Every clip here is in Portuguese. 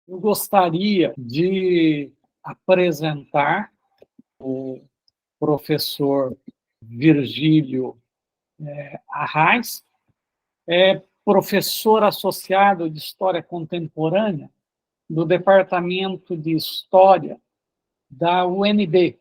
Eu gostaria de apresentar o professor Virgílio Arraes, professor associado de História Contemporânea do Departamento de História da UNB,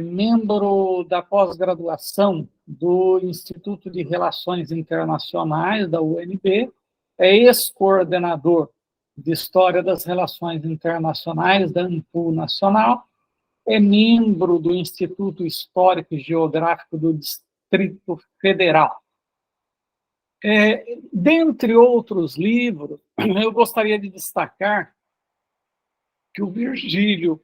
membro da pós-graduação do Instituto de Relações Internacionais da UNB, é ex-coordenador de História das Relações Internacionais da ANPU Nacional, é membro do Instituto Histórico e Geográfico do Distrito Federal. Dentre outros livros, eu gostaria de destacar que o Virgílio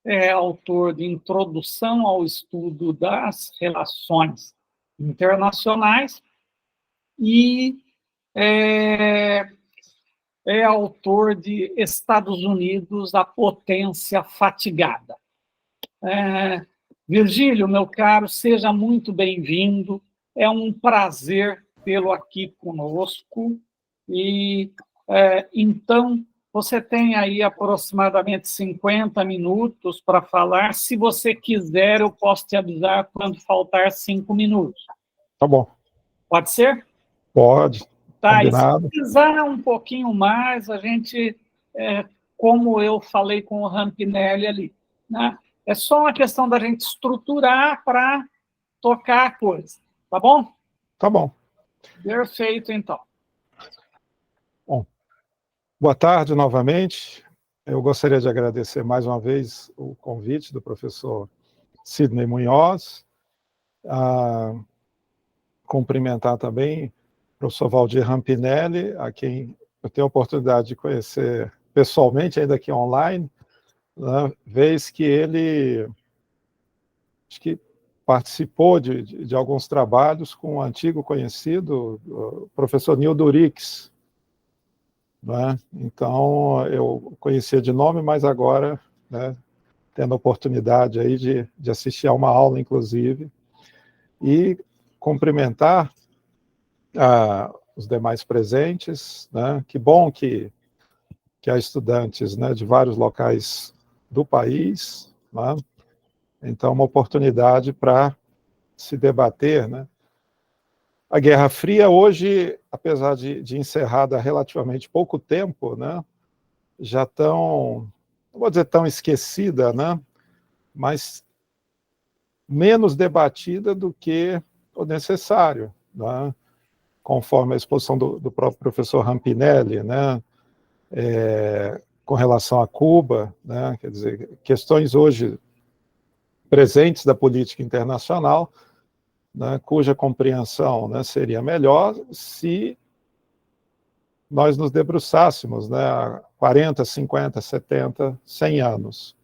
é autor de Introdução ao Estudo das Relações Internacionais e é autor de Estados Unidos, a Potência Fatigada. Virgílio, meu caro, seja muito bem-vindo. É um prazer tê-lo aqui conosco. E, então, você tem aí aproximadamente 50 minutos para falar. Se você quiser, eu posso te avisar quando faltar 5 minutos. Tá bom. Pode ser? Pode. Tá, Combinado. e se precisar um pouquinho mais, a gente, como eu falei com o Rampinelli ali, né? É só uma questão da gente estruturar para tocar a coisa, tá bom? Tá bom. Perfeito, então. Bom, boa tarde novamente. Eu gostaria de agradecer mais uma vez o convite do professor Sidney Munhoz, cumprimentar também o professor Valdir Rampinelli, a quem eu tenho a oportunidade de conhecer pessoalmente, ainda aqui online, né, vez que ele acho que participou de alguns trabalhos com um antigo conhecido, o professor Nildo Urix, né? Então, eu conhecia de nome, mas agora, né, tendo a oportunidade aí de assistir a uma aula, inclusive, e cumprimentar os demais presentes, né? Que bom que há estudantes, né, de vários locais do país, né? Então, uma oportunidade para se debater, né? A Guerra Fria hoje, apesar de encerrada há relativamente pouco tempo, né, já não vou dizer tão esquecida, né, mas menos debatida do que o necessário, né, conforme a exposição do próprio professor Rampinelli, né, com relação a Cuba, né, quer dizer, questões hoje presentes da política internacional, né, cuja compreensão, né, seria melhor se nós nos debruçássemos, né, há 40, 50, 70, 100 anos.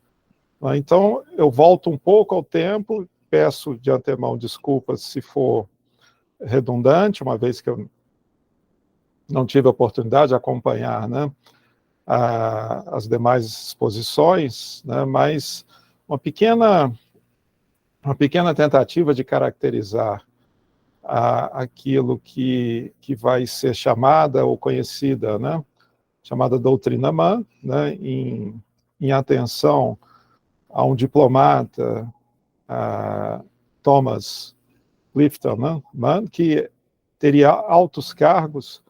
Então, eu volto um pouco ao tempo, peço de antemão desculpas se for redundante, uma vez que eu não tive a oportunidade de acompanhar, né, as demais exposições, né, mas uma pequena tentativa de caracterizar aquilo que vai ser chamada ou conhecida, né, chamada doutrina Mann, né, em atenção a um diplomata, Thomas Clifton, né, Mann, que teria altos cargos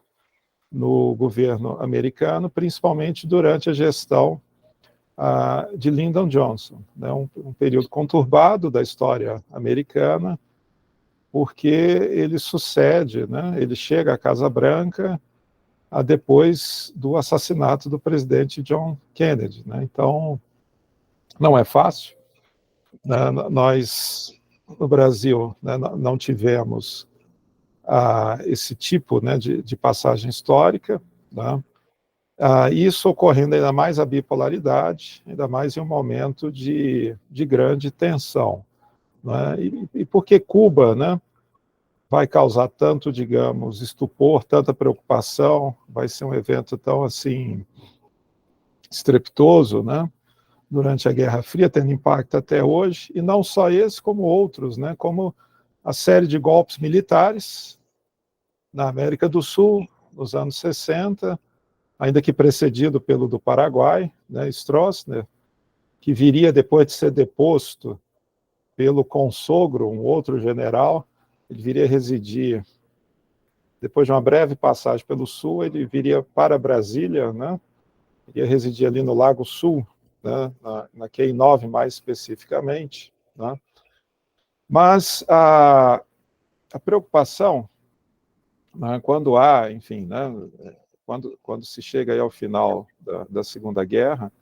no governo americano, principalmente durante a gestão de Lyndon Johnson, né, um período conturbado da história americana, porque ele sucede, né, ele chega à Casa Branca depois do assassinato do presidente John Kennedy, né? Então, não é fácil, né? Nós, no Brasil, né, não tivemos esse tipo, né, de passagem histórica, né? Isso ocorrendo ainda mais a bipolaridade, ainda mais em um momento de grande tensão, né? E por que Cuba, né, vai causar tanto, digamos, estupor, tanta preocupação, vai ser um evento tão, assim, estrepitoso, né, durante a Guerra Fria, tendo impacto até hoje, e não só esse, como outros, né, como a série de golpes militares na América do Sul, nos anos 60, ainda que precedido pelo do Paraguai, né, Stroessner, que viria depois de ser deposto pelo consogro, um outro general. Ele viria residir, depois de uma breve passagem pelo sul, ele viria para Brasília, né, iria residir ali no Lago Sul, né, na QI9 mais especificamente, né. Mas a preocupação, né, quando há, enfim, né, quando se chega aí ao final da Segunda Guerra,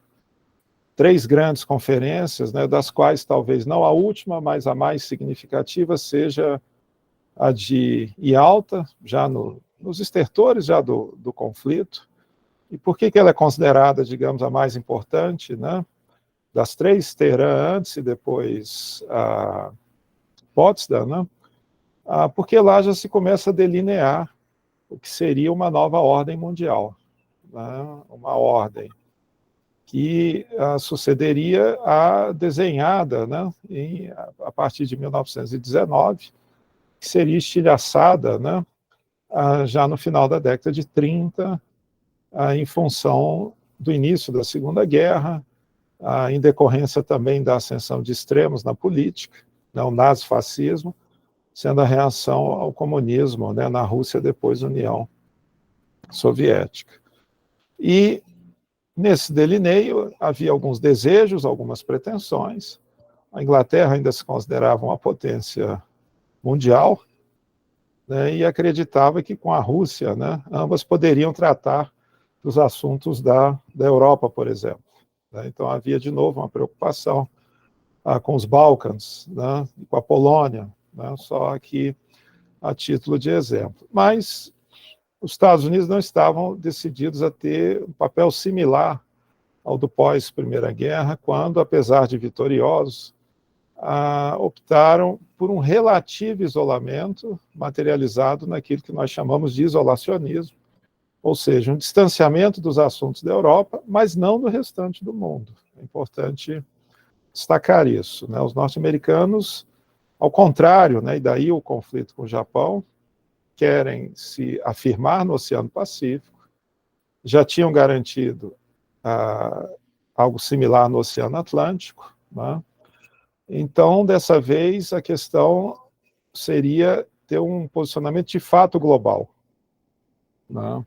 3 grandes conferências, né, das quais talvez não a última, mas a mais significativa seja a de Yalta, já nos estertores já do conflito. E por que ela é considerada, digamos, a mais importante, né? Das 3, Teherã antes e depois a Potsdam, né? Porque lá já se começa a delinear o que seria uma nova ordem mundial, né? Uma ordem que sucederia a desenhada, né, a partir de 1919, que seria estilhaçada, né, já no final da década de 30, em função do início da Segunda Guerra, em decorrência também da ascensão de extremos na política, né, o nazifascismo, sendo a reação ao comunismo, né, na Rússia depois da União Soviética. E nesse delineio havia alguns desejos, algumas pretensões. A Inglaterra ainda se considerava uma potência mundial, né, e acreditava que com a Rússia, né, ambas poderiam tratar dos assuntos da Europa, por exemplo. Né. Então havia de novo uma preocupação com os Balcãs, né, e com a Polônia, né, só aqui a título de exemplo. Mas os Estados Unidos não estavam decididos a ter um papel similar ao do pós-Primeira Guerra, quando, apesar de vitoriosos, optaram por um relativo isolamento materializado naquilo que nós chamamos de isolacionismo, ou seja, um distanciamento dos assuntos da Europa, mas não do restante do mundo. É importante destacar isso, né? Os norte-americanos, ao contrário, né, e daí o conflito com o Japão, querem se afirmar no Oceano Pacífico, já tinham garantido algo similar no Oceano Atlântico, né? Então, dessa vez, a questão seria ter um posicionamento de fato global, né?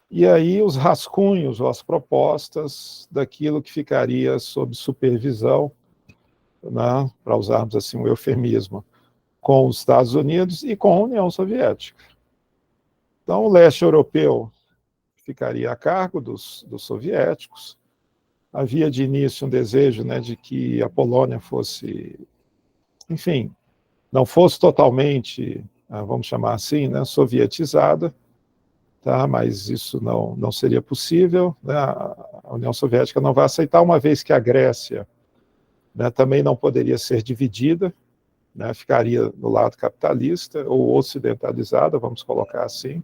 E aí os rascunhos ou as propostas daquilo que ficaria sob supervisão, né, para usarmos assim um eufemismo, com os Estados Unidos e com a União Soviética. Então, o leste europeu ficaria a cargo dos soviéticos. Havia de início um desejo, né, de que a Polônia fosse, enfim, não fosse totalmente, vamos chamar assim, né, sovietizada, tá? Mas isso não seria possível, né? A União Soviética não vai aceitar, uma vez que a Grécia, né, também não poderia ser dividida, né, ficaria no lado capitalista ou ocidentalizada, vamos colocar assim.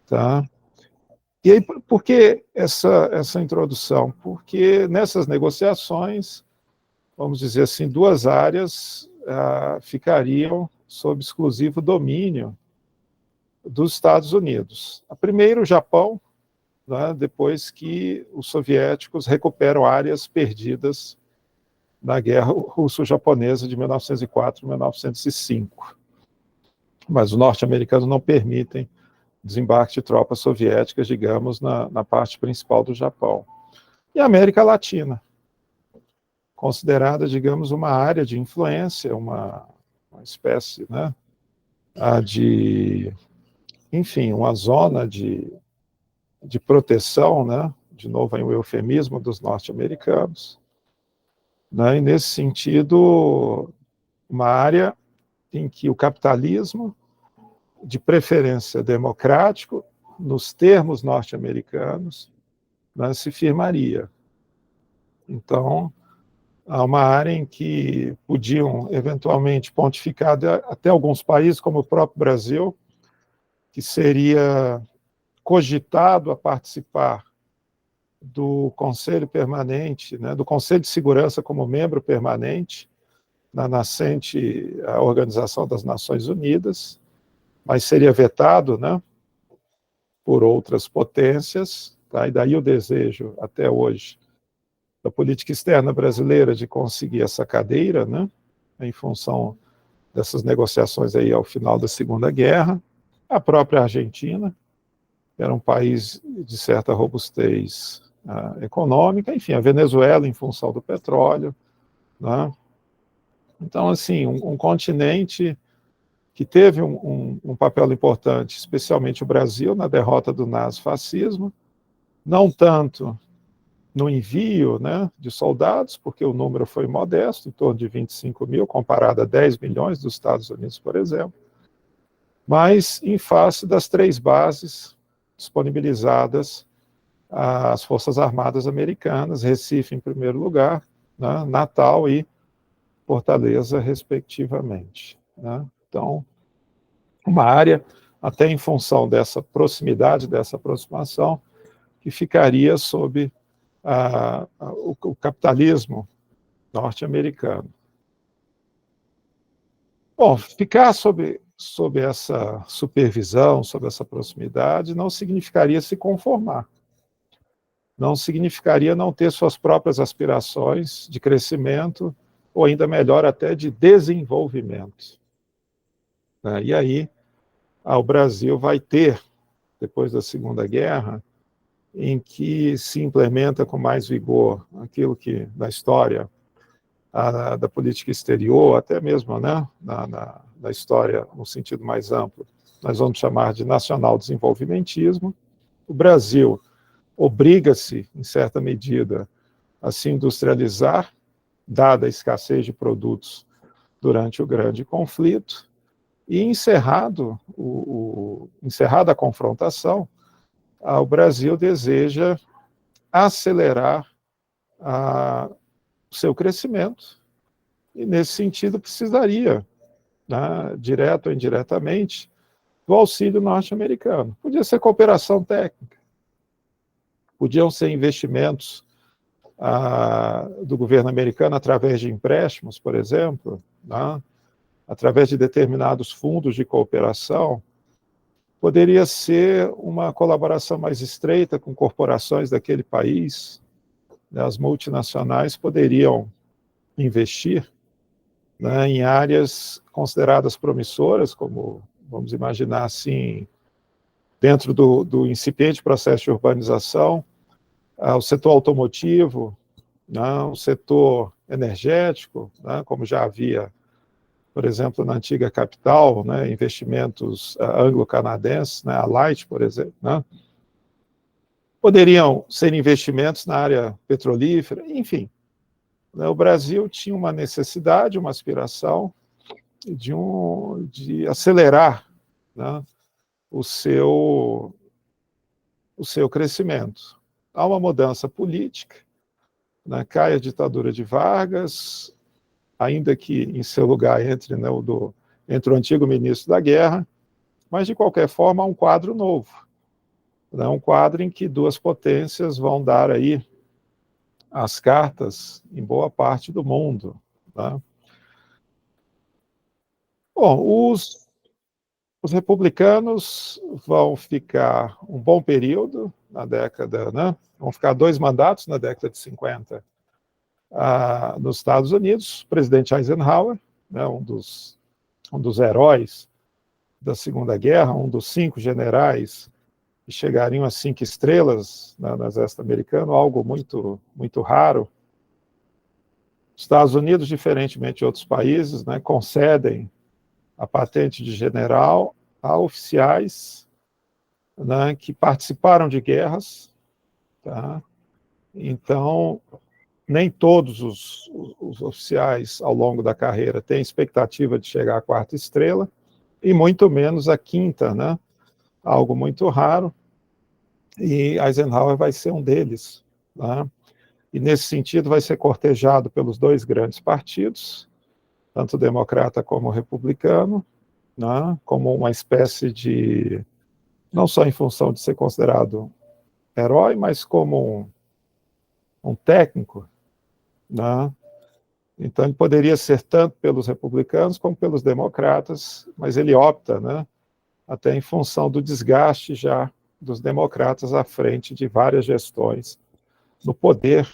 Tá? E aí, por que essa introdução? Porque nessas negociações, vamos dizer assim, 2 áreas ficariam sob exclusivo domínio dos Estados Unidos. A primeira, o Japão, né, depois que os soviéticos recuperam áreas perdidas na Guerra Russo-Japonesa de 1904 e 1905. Mas os norte-americanos não permitem desembarque de tropas soviéticas, digamos, na parte principal do Japão. E a América Latina, considerada, digamos, uma área de influência, uma espécie, né, enfim, uma zona de proteção, né, de novo aí o eufemismo dos norte-americanos, né, e nesse sentido, uma área em que o capitalismo, de preferência democrático, nos termos norte-americanos, né, se firmaria. Então, há uma área em que podiam, eventualmente, pontificar até alguns países, como o próprio Brasil, que seria cogitado a participar do Conselho Permanente, né, do Conselho de Segurança como membro permanente, na nascente Organização das Nações Unidas, mas seria vetado, né? por outras potências, tá? E daí o desejo, até hoje, da política externa brasileira de conseguir essa cadeira, né? Em função dessas negociações aí ao final da Segunda Guerra. A própria Argentina, que era um país de certa robustez econômica, enfim, a Venezuela em função do petróleo, né? Então, assim, um continente que teve um papel importante, especialmente o Brasil, na derrota do nazifascismo, não tanto no envio, né, de soldados, porque o número foi modesto, em torno de 25 mil, comparado a 10 milhões dos Estados Unidos, por exemplo, mas em face das 3 bases disponibilizadas às Forças Armadas Americanas, Recife em primeiro lugar, né, Natal e Fortaleza, respectivamente, né? Então, uma área, até em função dessa proximidade, dessa aproximação, que ficaria sob o capitalismo norte-americano. Bom, ficar sob essa supervisão, sob essa proximidade, não significaria se conformar. Não significaria não ter suas próprias aspirações de crescimento, ou ainda melhor, até de desenvolvimento. E aí, o Brasil vai ter, depois da Segunda Guerra, em que se implementa com mais vigor aquilo que, na história da política exterior, até mesmo, né, na história, no sentido mais amplo, nós vamos chamar de nacional-desenvolvimentismo. O Brasil obriga-se, em certa medida, a se industrializar, dada a escassez de produtos durante o grande conflito, e encerrada a confrontação, o Brasil deseja acelerar o seu crescimento, e nesse sentido precisaria, né, direto ou indiretamente, do auxílio norte-americano. Podia ser cooperação técnica, podiam ser investimentos do governo americano através de empréstimos, por exemplo, né, através de determinados fundos de cooperação. Poderia ser uma colaboração mais estreita com corporações daquele país, né, as multinacionais poderiam investir, né, em áreas consideradas promissoras, como, vamos imaginar assim, dentro do incipiente processo de urbanização, o setor automotivo, né, o setor energético, né, como já havia, por exemplo, na antiga capital, né, investimentos anglo-canadenses, né, a Light, por exemplo, né, poderiam ser investimentos na área petrolífera, enfim. Né, o Brasil tinha uma necessidade, uma aspiração de acelerar, né, o seu crescimento. Há uma mudança política, né, cai a ditadura de Vargas, ainda que em seu lugar entre, né, entre o antigo ministro da Guerra, mas, de qualquer forma, há um quadro novo. Né, um quadro em que 2 potências vão dar aí as cartas em boa parte do mundo. Né? Bom, os republicanos vão ficar um bom período na década, né? Vão ficar 2 mandatos na década de 50 nos Estados Unidos. O presidente Eisenhower, né, um dos heróis da Segunda Guerra, um dos 5 generais que chegariam a 5 estrelas, né, no exército americano, algo muito, muito raro. Os Estados Unidos, diferentemente de outros países, né, concedem a patente de general a oficiais, né, que participaram de guerras. Tá? Então, nem todos os oficiais, ao longo da carreira, têm expectativa de chegar à 4ª estrela, e muito menos a 5ª, né? Algo muito raro, e Eisenhower vai ser um deles. Né? E, nesse sentido, vai ser cortejado pelos 2 grandes partidos, tanto democrata como republicano, né? Como uma espécie de, não só em função de ser considerado herói, mas como um técnico. Né? Então, ele poderia ser tanto pelos republicanos como pelos democratas, mas ele opta, né, até em função do desgaste já dos democratas à frente de várias gestões no poder,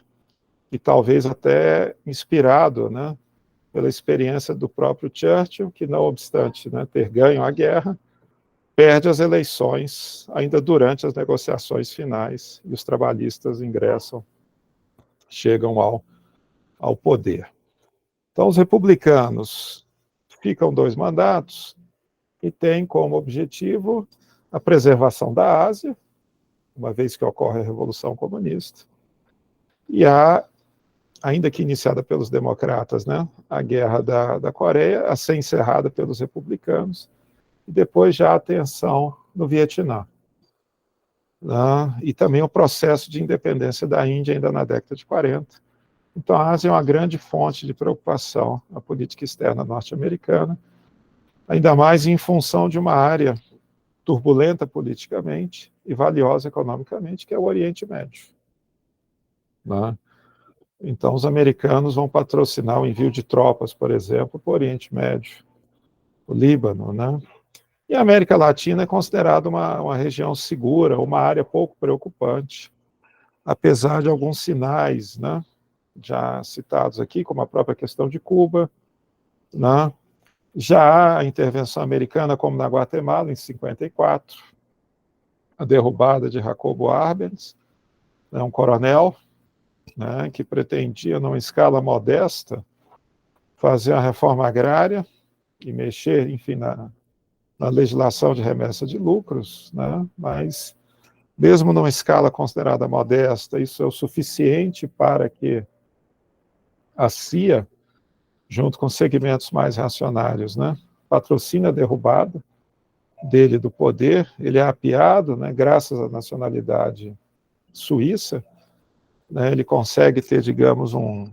e talvez até inspirado, né, pela experiência do próprio Churchill, que, não obstante, né, ter ganho a guerra, perde as eleições ainda durante as negociações finais, e os trabalhistas chegam ao poder. Então, os republicanos ficam 2 mandatos e têm como objetivo a preservação da Ásia, uma vez que ocorre a Revolução Comunista, e ainda que iniciada pelos democratas, né, a Guerra da Coreia, a ser encerrada pelos republicanos, e depois já a tensão no Vietnã. Né, e também o processo de independência da Índia, ainda na década de 40. Então, a Ásia é uma grande fonte de preocupação na política externa norte-americana, ainda mais em função de uma área turbulenta politicamente e valiosa economicamente, que é o Oriente Médio. Né? Então, os americanos vão patrocinar o envio de tropas, por exemplo, para o Oriente Médio, o Líbano. Né? E a América Latina é considerada uma região segura, uma área pouco preocupante, apesar de alguns sinais, né, já citados aqui, como a própria questão de Cuba, né? Já há a intervenção americana, como na Guatemala, em 54, a derrubada de Jacobo Arbenz, né, um coronel, né, que pretendia, numa escala modesta, fazer a reforma agrária e mexer, enfim, na legislação de remessa de lucros, né, mas, mesmo numa escala considerada modesta, isso é o suficiente para que a CIA, junto com segmentos mais reacionários, né, patrocina a derrubada dele do poder. Ele é apiado, né, graças à nacionalidade suíça, né, ele consegue ter, digamos, um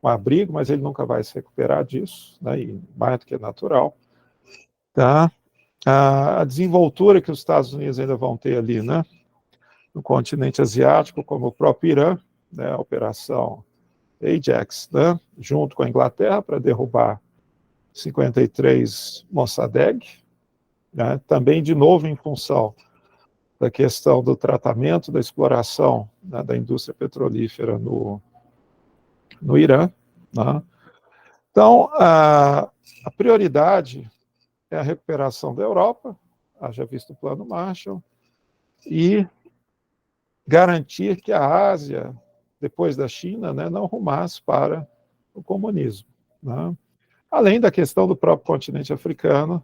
abrigo, mas ele nunca vai se recuperar disso, né, e mais do que natural. Tá? A desenvoltura que os Estados Unidos ainda vão ter ali, né, no continente asiático, como o próprio Irã, né, a operação Ajax, né, junto com a Inglaterra, para derrubar 53 Mossadegh, né, também, de novo, em função da questão do tratamento da exploração, né, da indústria petrolífera no Irã. Né. Então, a prioridade é a recuperação da Europa, haja visto o Plano Marshall, e garantir que a Ásia, depois da China, né, não rumasse para o comunismo. Né. Além da questão do próprio continente africano,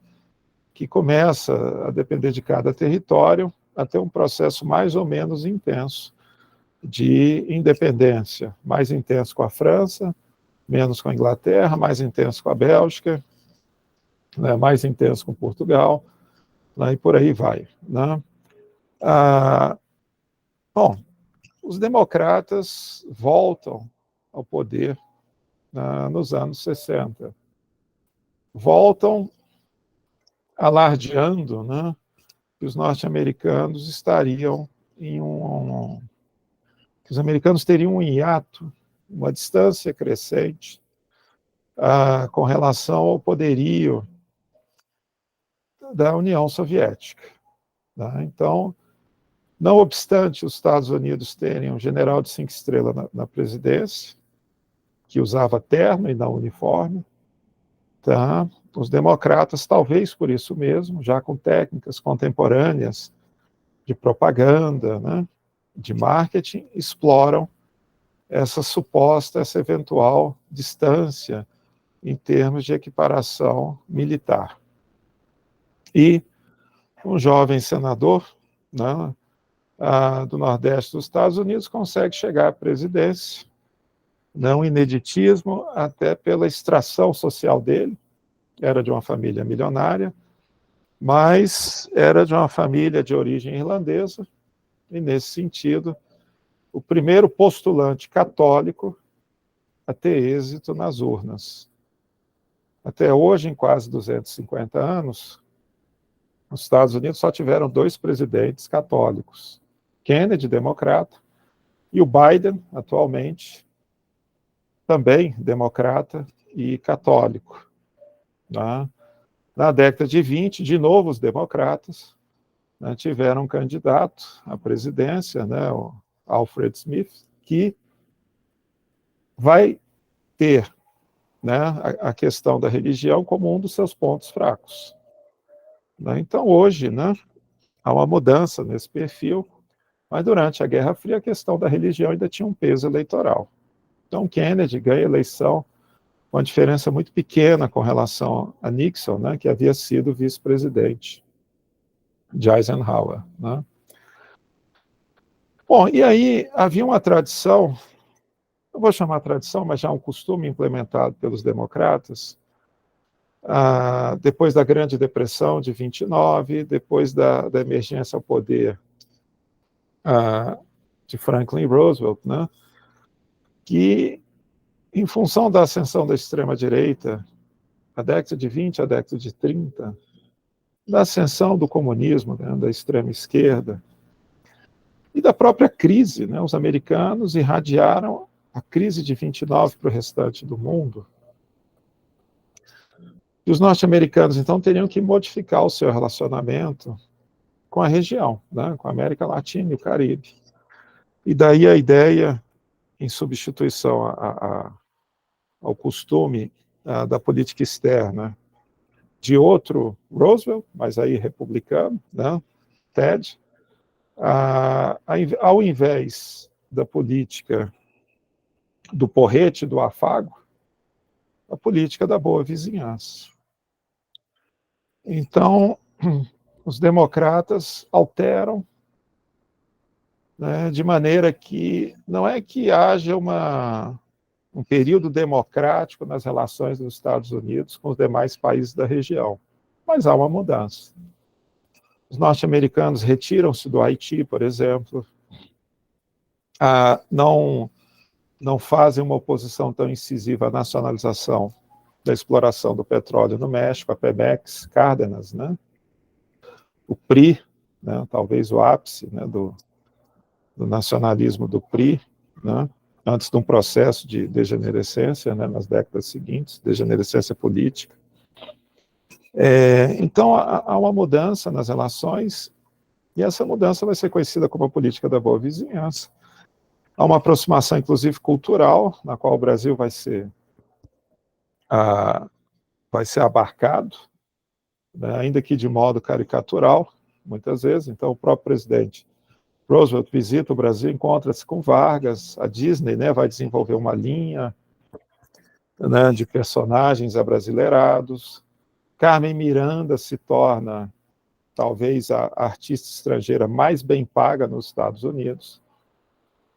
que começa a depender de cada território, a ter um processo mais ou menos intenso de independência, mais intenso com a França, menos com a Inglaterra, mais intenso com a Bélgica, né, mais intenso com Portugal, né, e por aí vai. Né. Bom, os democratas voltam ao poder nos anos 60. Voltam alardeando, né, que os norte-americanos estariam que os americanos teriam um hiato, uma distância crescente com relação ao poderio da União Soviética. Tá? Então, não obstante os Estados Unidos terem um general de 5 estrelas na presidência, que usava terno e não uniforme, tá? Os democratas, talvez por isso mesmo, já com técnicas contemporâneas de propaganda, né, de marketing, exploram essa eventual distância em termos de equiparação militar. E um jovem senador, né, do Nordeste dos Estados Unidos consegue chegar à presidência, não ineditismo, até pela extração social dele, era de uma família milionária, mas era de uma família de origem irlandesa, e, nesse sentido, o primeiro postulante católico a ter êxito nas urnas. Até hoje, em quase 250 anos, os Estados Unidos só tiveram 2 presidentes católicos. Kennedy, democrata, e o Biden, atualmente, também democrata e católico. Né? Na década de 20, de novo, os democratas, né, tiveram um candidato à presidência, né, o Alfred Smith, que vai ter, né, a questão da religião como um dos seus pontos fracos. Né? Então, hoje, né, há uma mudança nesse perfil, mas durante a Guerra Fria a questão da religião ainda tinha um peso eleitoral. Então, Kennedy ganha a eleição com uma diferença muito pequena com relação a Nixon, né, que havia sido vice-presidente de Eisenhower. Né? Bom, e aí havia uma tradição, não vou chamar tradição, mas já um costume implementado pelos democratas, depois da Grande Depressão de 29, depois da emergência ao poder de Franklin Roosevelt, né, que, em função da ascensão da extrema-direita, a década de 20, a década de 30, da ascensão do comunismo, né, da extrema-esquerda, e da própria crise, né, os americanos irradiaram a crise de 29 para o restante do mundo. E os norte-americanos, então, teriam que modificar o seu relacionamento com a região, né, com a América Latina e o Caribe. E daí a ideia, em substituição ao costume da política externa de outro Roosevelt, mas aí republicano, né, Ted, ao invés da política do porrete, do afago, a política da boa vizinhança. Então, os democratas alteram, né, de maneira que não é que haja um período democrático nas relações dos Estados Unidos com os demais países da região, mas há uma mudança. Os norte-americanos retiram-se do Haiti, por exemplo, não fazem uma oposição tão incisiva à nacionalização da exploração do petróleo no México, a Pemex, Cárdenas, né? O PRI, né? Talvez o ápice, né, do nacionalismo do PRI, né? Antes de um processo de degenerescência, né, nas décadas seguintes, degenerescência política. Então, há uma mudança nas relações, e essa mudança vai ser conhecida como a política da boa vizinhança. Há uma aproximação, inclusive, cultural, na qual o Brasil vai ser abarcado, né, ainda que de modo caricatural, muitas vezes. Então, o próprio presidente Roosevelt visita o Brasil, encontra-se com Vargas, a Disney, né, vai desenvolver uma linha, né, de personagens abrasileirados. Carmen Miranda se torna, talvez, a artista estrangeira mais bem paga nos Estados Unidos,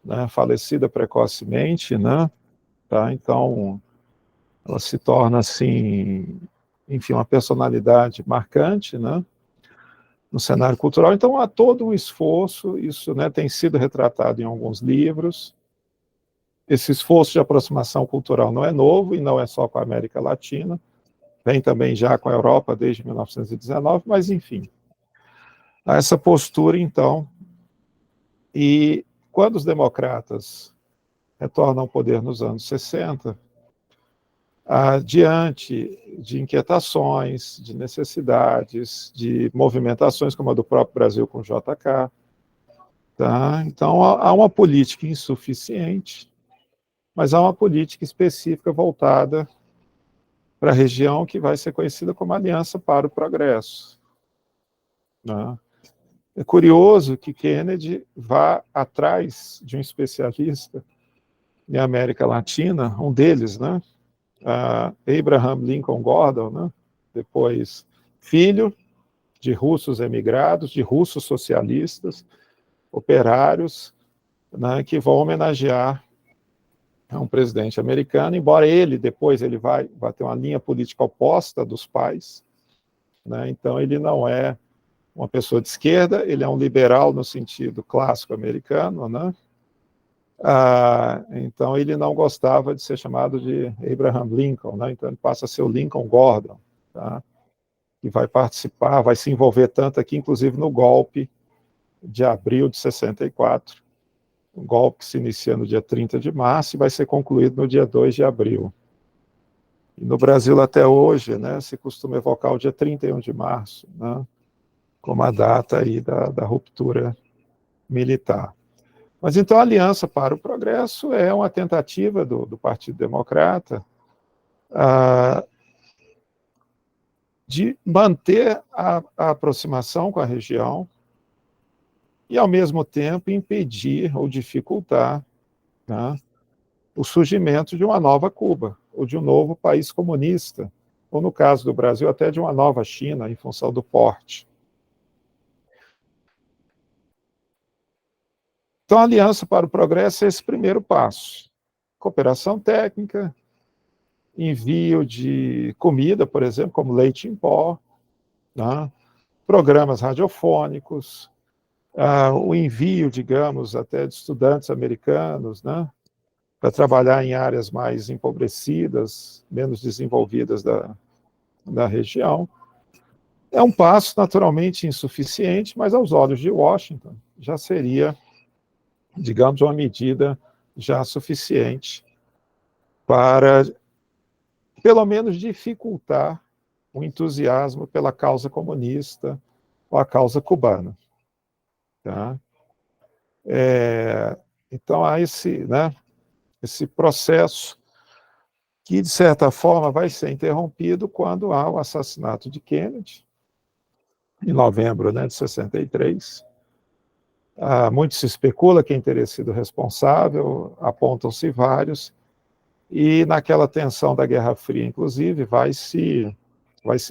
né, falecida precocemente, né, tá? Então, ela se torna, assim, enfim, uma personalidade marcante, né, no cenário cultural. Então, há todo um esforço, isso, né, tem sido retratado em alguns livros. Esse esforço de aproximação cultural não é novo, e não é só com a América Latina, vem também já com a Europa desde 1919, mas, enfim, há essa postura, então, e quando os democratas retornam ao poder nos anos 60, diante de inquietações, de necessidades, de movimentações, como a do próprio Brasil com o JK, tá? Então, há uma política insuficiente, mas há uma política específica voltada para a região que vai ser conhecida como Aliança para o Progresso. Né? É curioso que Kennedy vá atrás de um especialista em América Latina, um deles, né? Abraham Lincoln Gordon, né? Depois filho de russos emigrados, de russos socialistas, operários, né, que vão homenagear um presidente americano, embora depois ele vai ter uma linha política oposta dos pais, né? Então ele não é uma pessoa de esquerda, ele é um liberal no sentido clássico americano, né? Então ele não gostava de ser chamado de Abraham Lincoln, né? Então ele passa a ser o Lincoln Gordon, tá? Que vai participar, vai se envolver tanto aqui, inclusive no golpe de abril de 64, um golpe que se inicia no dia 30 de março e vai ser concluído no dia 2 de abril. E no Brasil até hoje, né, se costuma evocar o dia 31 de março, né? como a data aí da ruptura militar. Mas então a Aliança para o Progresso é uma tentativa do Partido Democrata de manter a aproximação com a região e, ao mesmo tempo, impedir ou dificultar, né, o surgimento de uma nova Cuba, ou de um novo país comunista, ou, no caso do Brasil, até de uma nova China, em função do porte. Então, a Aliança para o Progresso é esse primeiro passo. Cooperação técnica, envio de comida, por exemplo, como leite em pó, né, programas radiofônicos, o envio, digamos, até de estudantes americanos, né, para trabalhar em áreas mais empobrecidas, menos desenvolvidas da região. É um passo naturalmente insuficiente, mas aos olhos de Washington já seria, digamos, uma medida já suficiente para, pelo menos, dificultar o entusiasmo pela causa comunista ou a causa cubana. Tá? Então, há esse processo que, de certa forma, vai ser interrompido quando há o assassinato de Kennedy, em novembro, né, de 63. Muito se especula quem teria sido responsável, apontam-se vários, e naquela tensão da Guerra Fria, inclusive, vai se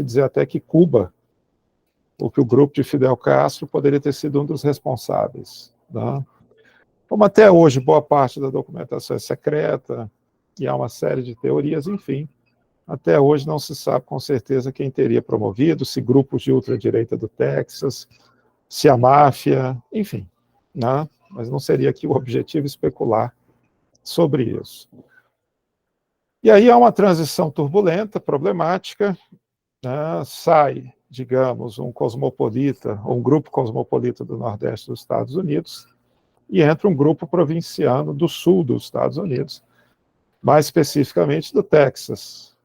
dizer até que Cuba, ou que o grupo de Fidel Castro, poderia ter sido um dos responsáveis. Né? Como até hoje boa parte da documentação é secreta, e há uma série de teorias, enfim, até hoje não se sabe com certeza quem teria promovido, se grupos de ultradireita do Texas, se a máfia, enfim, né? Mas não seria aqui o objetivo especular sobre isso. E aí há uma transição turbulenta, problemática, né? Sai, digamos, um cosmopolita, ou um grupo cosmopolita do Nordeste dos Estados Unidos, e entra um grupo provinciano do Sul dos Estados Unidos, mais especificamente do Texas.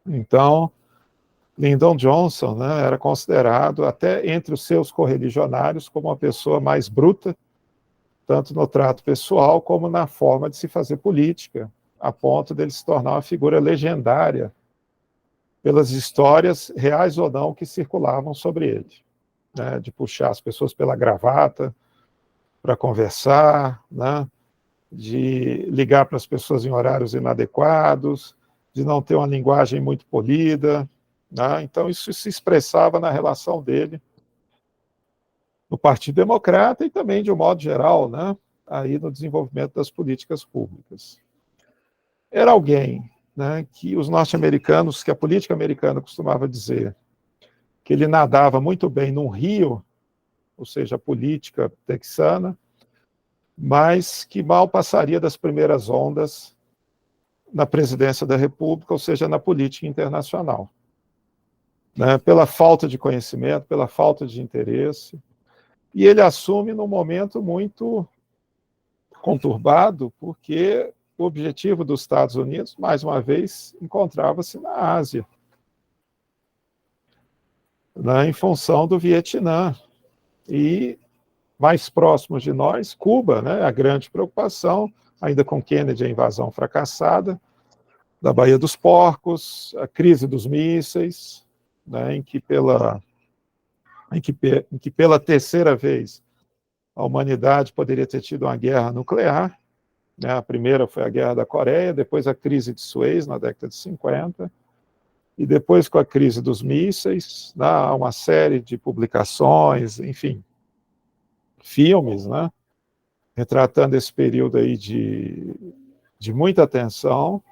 Então, Lyndon Johnson, né, era considerado, até entre os seus correligionários, como uma pessoa mais bruta, tanto no trato pessoal como na forma de se fazer política, a ponto dele se tornar uma figura legendária pelas histórias, reais ou não, que circulavam sobre ele, né, de puxar as pessoas pela gravata para conversar, né, de ligar para as pessoas em horários inadequados, de não ter uma linguagem muito polida, né? Então isso se expressava na relação dele no Partido Democrata e também, de um modo geral, né, aí no desenvolvimento das políticas públicas. Era alguém, né, que os norte-americanos, que a política americana costumava dizer que ele nadava muito bem num rio, ou seja, a política texana, mas que mal passaria das primeiras ondas na presidência da República, ou seja, na política internacional. Né, pela falta de conhecimento, pela falta de interesse, e ele assume num momento muito conturbado, porque o objetivo dos Estados Unidos, mais uma vez, encontrava-se na Ásia, né, em função do Vietnã, e mais próximos de nós, Cuba, né, a grande preocupação, ainda com Kennedy, a invasão fracassada da Baía dos Porcos, a crise dos mísseis, né, em que pela terceira vez a humanidade poderia ter tido uma guerra nuclear, né? A primeira foi a Guerra da Coreia, depois a crise de Suez, na década de 50, e depois com a crise dos mísseis, né? Uma série de publicações, enfim, filmes, né? Retratando esse período aí de muita tensão,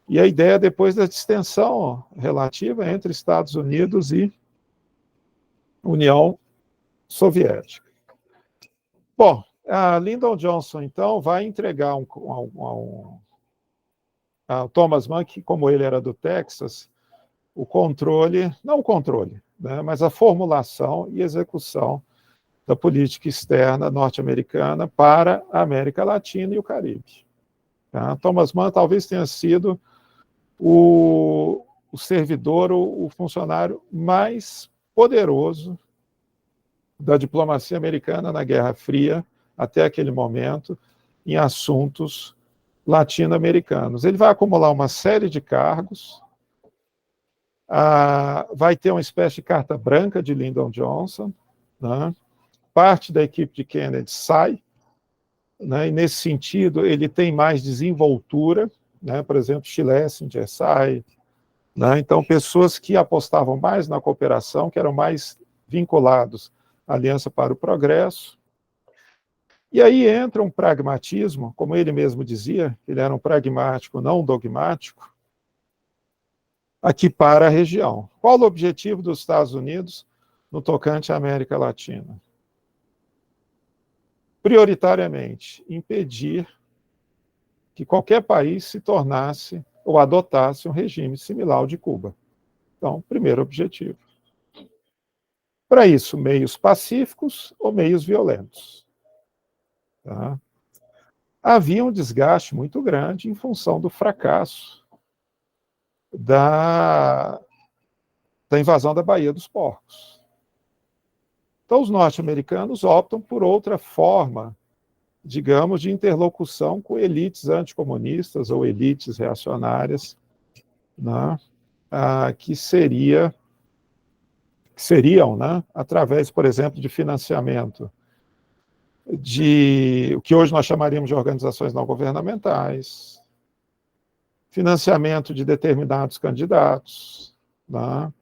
e a ideia depois da distensão relativa entre Estados Unidos e União Soviética. Bom, a Lyndon Johnson, então, vai entregar a Thomas Mann, que, como ele era do Texas, o controle, não o controle, né, mas a formulação e execução da política externa norte-americana para a América Latina e o Caribe. Tá? Thomas Mann talvez tenha sido o servidor, o funcionário mais poderoso da diplomacia americana na Guerra Fria, até aquele momento, em assuntos latino-americanos. Ele vai acumular uma série de cargos, vai ter uma espécie de carta branca de Lyndon Johnson, né? Parte da equipe de Kennedy sai, né? E nesse sentido ele tem mais desenvoltura, né? Por exemplo, Schlesinger sai, né? Então pessoas que apostavam mais na cooperação, que eram mais vinculados à Aliança para o Progresso. E aí entra um pragmatismo, como ele mesmo dizia, ele era um pragmático, não um dogmático, aqui para a região. Qual o objetivo dos Estados Unidos no tocante à América Latina? Prioritariamente, impedir que qualquer país se tornasse ou adotasse um regime similar ao de Cuba. Então, primeiro objetivo. Para isso, meios pacíficos ou meios violentos. Tá? Havia um desgaste muito grande em função do fracasso da invasão da Baía dos Porcos. Então, os norte-americanos optam por outra forma, digamos, de interlocução com elites anticomunistas ou elites reacionárias, né, que seriam, né, através, por exemplo, de financiamento de o que hoje nós chamaríamos de organizações não governamentais, financiamento de determinados candidatos, né,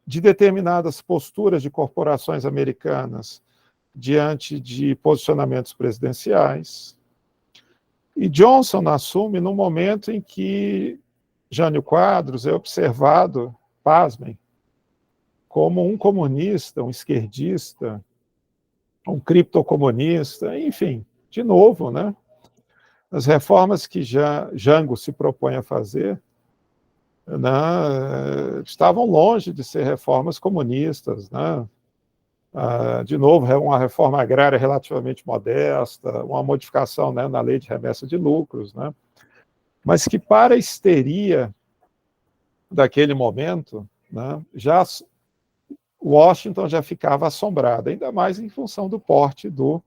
de determinadas posturas de corporações americanas diante de posicionamentos presidenciais. E Johnson assume no momento em que Jânio Quadros é observado, pasmem, como um comunista, um esquerdista, um criptocomunista, enfim, de novo, né? As reformas que Jango se propõe a fazer, né, estavam longe de ser reformas comunistas, né? De novo, uma reforma agrária relativamente modesta, uma modificação, né, na lei de remessa de lucros, né? Mas que para a histeria daquele momento, né, Washington já ficava assombrada, ainda mais em função do porte do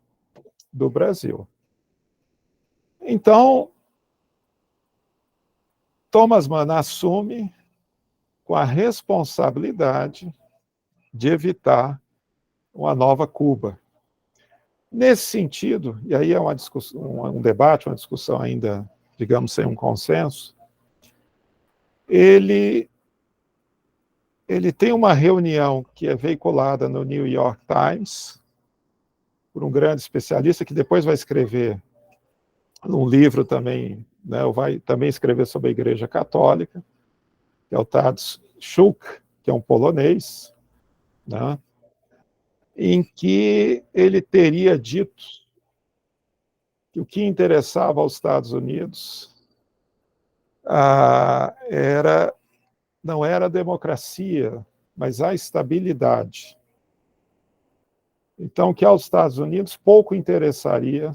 Brasil. Então, Thomas Mann assume com a responsabilidade de evitar uma nova Cuba. Nesse sentido, e aí é uma discussão, um debate, uma discussão ainda, digamos, sem um consenso, ele tem uma reunião que é veiculada no New York Times, por um grande especialista, que depois vai escrever um livro também, né, vai também escrever sobre a Igreja Católica, que é o Tadeusz Suk, que é um polonês, né, em que ele teria dito que o que interessava aos Estados Unidos não era a democracia, mas a estabilidade. Então, que aos Estados Unidos pouco interessaria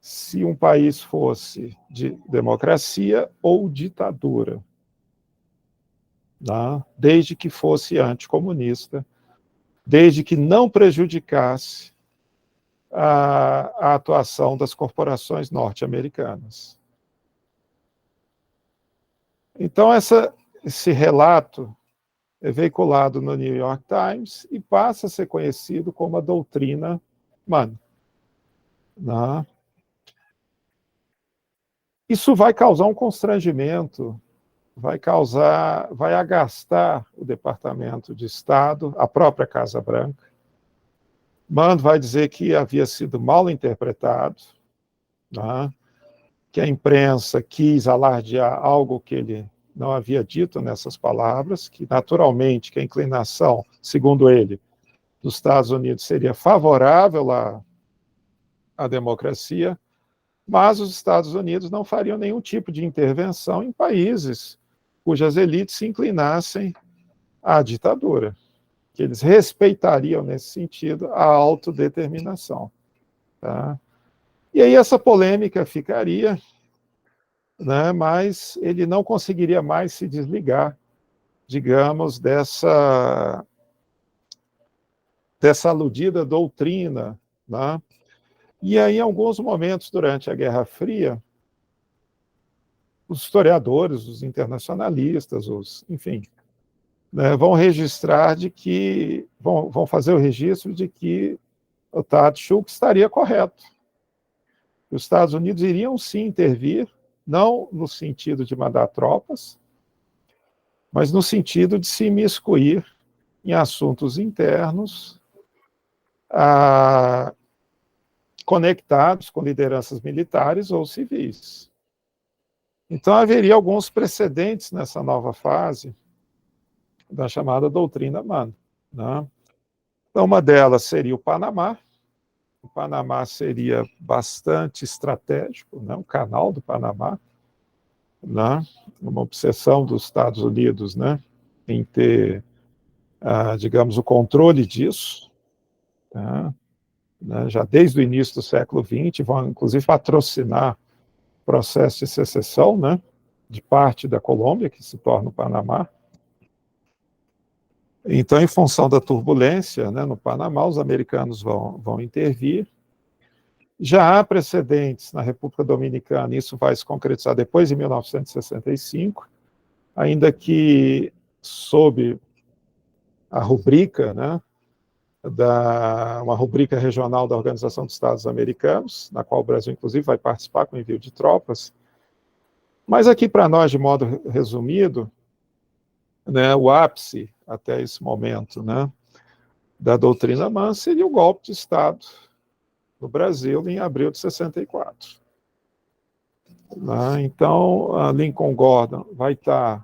se um país fosse de democracia ou ditadura, né? Desde que fosse anticomunista, desde que não prejudicasse a atuação das corporações norte-americanas. Então, esse relato é veiculado no New York Times e passa a ser conhecido como a doutrina Mann. Né? Isso vai causar um constrangimento, vai agastar o Departamento de Estado, a própria Casa Branca. Mann vai dizer que havia sido mal interpretado, né? Que a imprensa quis alardear algo que ele não havia dito nessas palavras, que naturalmente que a inclinação, segundo ele, dos Estados Unidos seria favorável à democracia, mas os Estados Unidos não fariam nenhum tipo de intervenção em países cujas elites se inclinassem à ditadura, que eles respeitariam, nesse sentido, a autodeterminação. Tá? E aí essa polêmica ficaria, né, mas ele não conseguiria mais se desligar, digamos, dessa aludida doutrina, né? E aí, em alguns momentos durante a Guerra Fria, os historiadores, os internacionalistas, enfim, né, vão registrar de que, vão fazer o registro de que o Tatschuck estaria correto. Os Estados Unidos iriam sim intervir, não no sentido de mandar tropas, mas no sentido de se imiscuir em assuntos internos, conectados com lideranças militares ou civis. Então, haveria alguns precedentes nessa nova fase da chamada doutrina Mann, né? Então, uma delas seria o Panamá. O Panamá seria bastante estratégico, né? O canal do Panamá, né? Uma obsessão dos Estados Unidos, né? Em ter, digamos, o controle disso, né? Já desde o início do século XX, vão inclusive patrocinar o processo de secessão, né? De parte da Colômbia, que se torna o Panamá. Então, em função da turbulência, né, no Panamá, os americanos vão intervir. Já há precedentes na República Dominicana, isso vai se concretizar depois de 1965, ainda que sob a rubrica, né, uma rubrica regional da Organização dos Estados Americanos, na qual o Brasil, inclusive, vai participar com envio de tropas. Mas aqui, para nós, de modo resumido, né, o ápice, até esse momento, né, da doutrina Mann seria o golpe de Estado no Brasil em abril de 64. Então, a Lincoln Gordon vai estar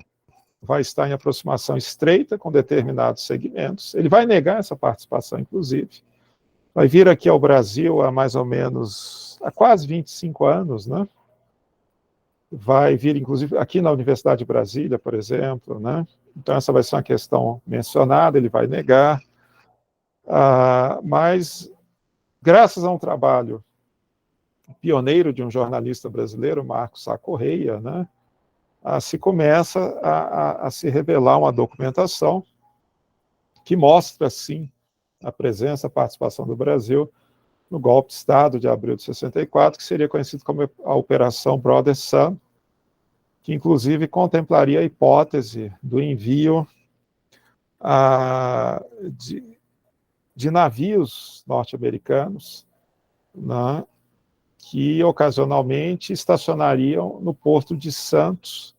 em aproximação estreita com determinados segmentos. Ele vai negar essa participação, inclusive. Vai vir aqui ao Brasil há mais ou menos, há quase 25 anos, né? Vai vir, inclusive, aqui na Universidade de Brasília, por exemplo, né? Então, essa vai ser uma questão mencionada, ele vai negar. Mas, graças a um trabalho pioneiro de um jornalista brasileiro, Marcos Sá Correia, né, se começa a se revelar uma documentação que mostra, sim, a presença, a participação do Brasil no golpe de Estado de abril de 64, que seria conhecido como a Operação Brother Sun, que, inclusive, contemplaria a hipótese do envio de navios norte-americanos, né, que ocasionalmente estacionariam no Porto de Santos,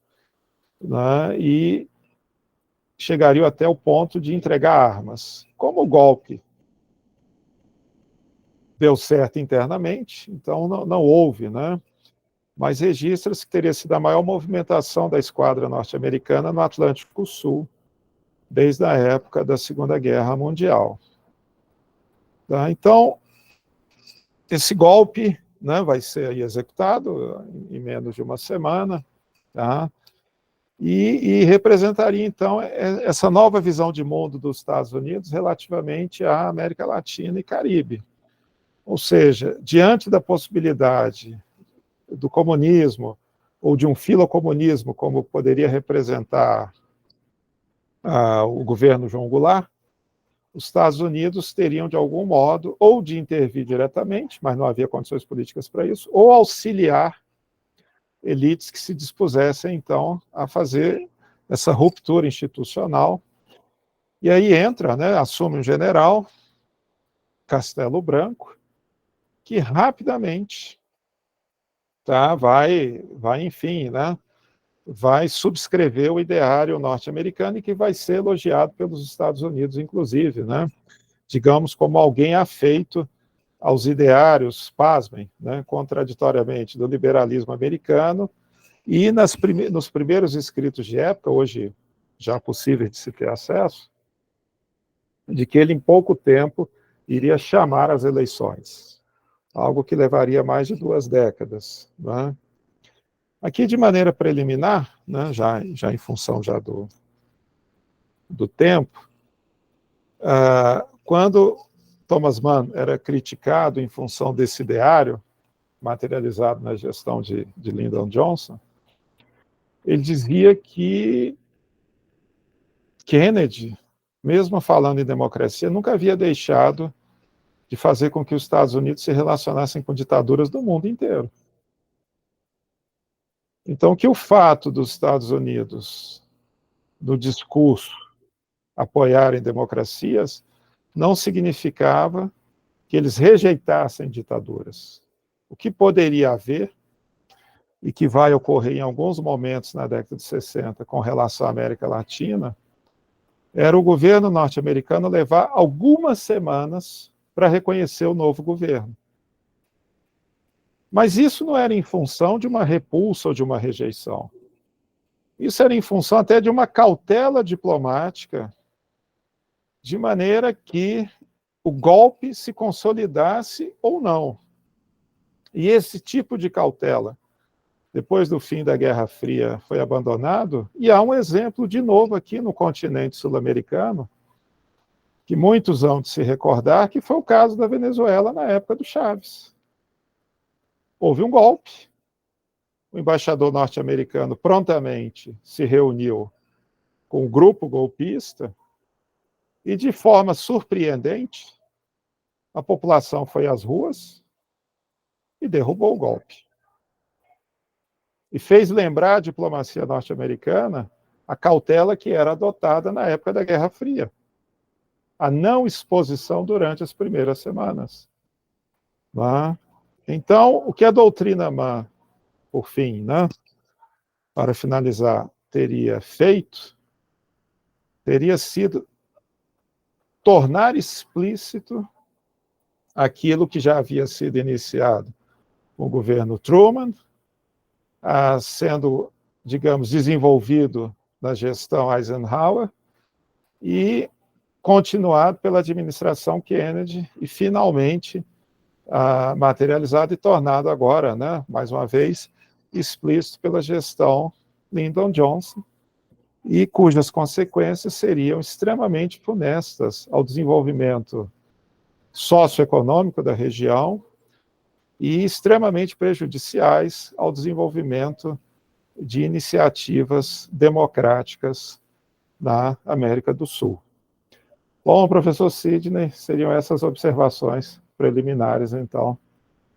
né, e chegariam até o ponto de entregar armas. Como o golpe deu certo internamente, então não houve, né, mas registra-se que teria sido a maior movimentação da esquadra norte-americana no Atlântico Sul, desde a época da Segunda Guerra Mundial. Tá? Então, esse golpe, né, vai ser aí executado em menos de uma semana, tá? E representaria, então, essa nova visão de mundo dos Estados Unidos relativamente à América Latina e Caribe. Ou seja, diante da possibilidade do comunismo, ou de um filocomunismo, como poderia representar o governo João Goulart, os Estados Unidos teriam, de algum modo, ou de intervir diretamente, mas não havia condições políticas para isso, ou auxiliar elites que se dispusessem, então, a fazer essa ruptura institucional. E aí entra, né, assume um general, Castelo Branco, que rapidamente vai, enfim, né, vai subscrever o ideário norte-americano e que vai ser elogiado pelos Estados Unidos, inclusive, né, digamos, como alguém afeito aos ideários, pasmem, né, contraditoriamente, do liberalismo americano, e nos primeiros escritos de época, hoje já possível de se ter acesso, de que ele, em pouco tempo, iria chamar as eleições, algo que levaria mais de 2 décadas. Né? Aqui, de maneira preliminar, né, já em função já do tempo, quando Thomas Mann era criticado em função desse ideário, materializado na gestão de Lyndon Johnson, ele dizia que Kennedy mesmo falando em democracia, nunca havia deixado de fazer com que os Estados Unidos se relacionassem com ditaduras do mundo inteiro. Então, que o fato dos Estados Unidos, no discurso, apoiarem democracias, não significava que eles rejeitassem ditaduras. O que poderia haver, e que vai ocorrer em alguns momentos na década de 60 com relação à América Latina, era o governo norte-americano levar algumas semanas para reconhecer o novo governo. Mas isso não era em função de uma repulsa ou de uma rejeição. Isso era em função até de uma cautela diplomática, de maneira que o golpe se consolidasse ou não. E esse tipo de cautela, depois do fim da Guerra Fria, foi abandonado, e há um exemplo de novo aqui no continente sul-americano, que muitos hão de se recordar, que foi o caso da Venezuela na época do Chávez. Houve um golpe, o embaixador norte-americano prontamente se reuniu com o grupo golpista e, de forma surpreendente, a população foi às ruas e derrubou o golpe. E fez lembrar a diplomacia norte-americana a cautela que era adotada na época da Guerra Fria. A não exposição durante as primeiras semanas. Então, o que a doutrina Mann, por fim, para finalizar, teria feito, teria sido tornar explícito aquilo que já havia sido iniciado com o governo Truman, sendo, digamos, desenvolvido na gestão Eisenhower e continuado pela administração Kennedy e, finalmente, materializado e tornado agora, mais uma vez, explícito pela gestão Lyndon Johnson, e cujas consequências seriam extremamente funestas ao desenvolvimento socioeconômico da região e extremamente prejudiciais ao desenvolvimento de iniciativas democráticas na América do Sul. Bom, professor Sidney, seriam essas observações preliminares, então.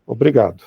Obrigado.